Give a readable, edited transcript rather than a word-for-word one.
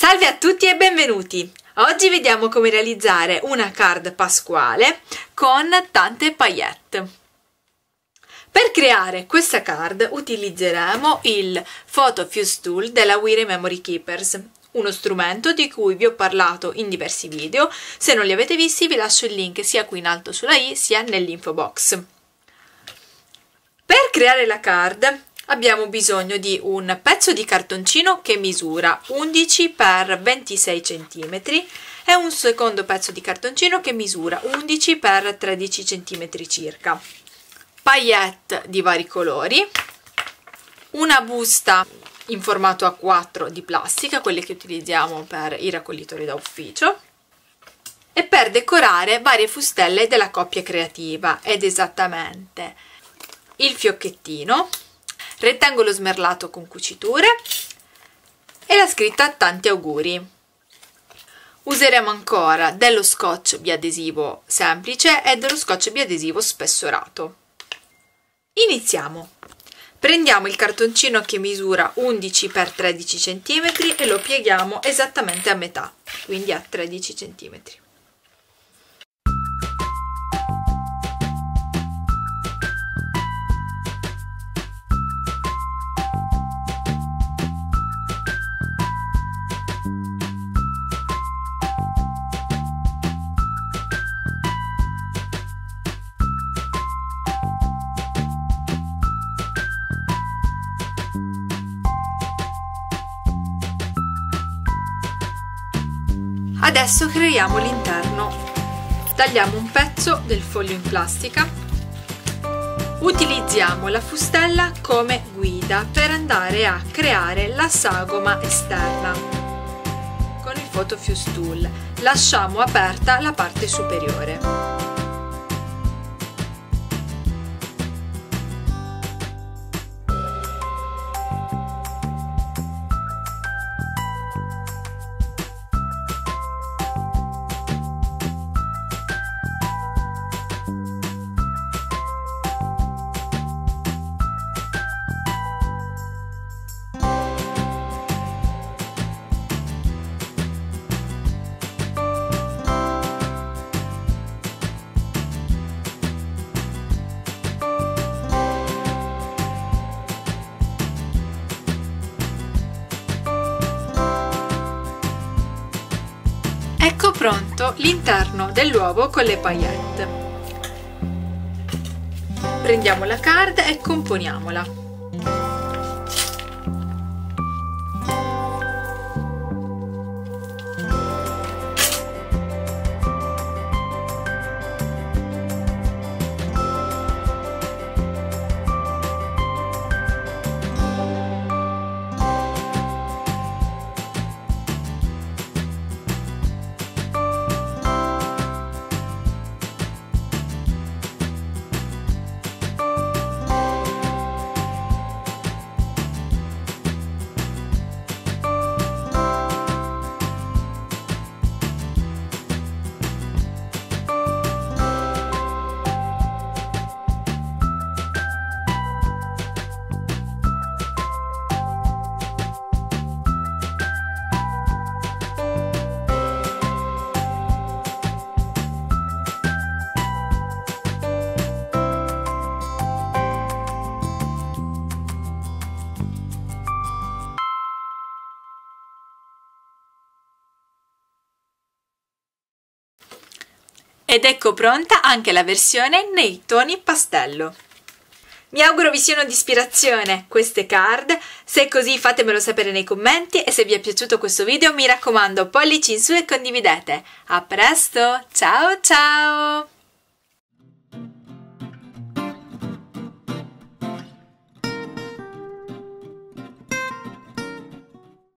Salve a tutti e benvenuti! Oggi vediamo come realizzare una card pasquale con tante paillette. Per creare questa card utilizzeremo il Photo Fuse Tool della Wire Memory Keepers, uno strumento di cui vi ho parlato in diversi video. Se non li avete visti vi lascio il link sia qui in alto sulla i sia nell'info box. Per creare la card abbiamo bisogno di un pezzo di cartoncino che misura 11 x 26 cm e un secondo pezzo di cartoncino che misura 11 x 13 cm circa, paillette di vari colori, una busta in formato A4 di plastica, quelle che utilizziamo per i raccoglitori da ufficio, e per decorare varie fustelle della coppia creativa, ed esattamente il fiocchettino, rettangolo smerlato con cuciture e la scritta tanti auguri. Useremo ancora dello scotch biadesivo semplice e dello scotch biadesivo spessorato. Iniziamo. Prendiamo il cartoncino che misura 11 x 13 cm e lo pieghiamo esattamente a metà, quindi a 13 cm. Adesso creiamo l'interno. Tagliamo un pezzo del foglio in plastica. Utilizziamo la fustella come guida per andare a creare la sagoma esterna. Con il Photo Fuse Tool lasciamo aperta la parte superiore. Ecco pronto l'interno dell'uovo con le paillette. Prendiamo la card e componiamola. Ed ecco pronta anche la versione nei toni pastello. Mi auguro vi siano di ispirazione queste card. Se è così fatemelo sapere nei commenti e se vi è piaciuto questo video mi raccomando pollici in su e condividete. A presto, ciao ciao!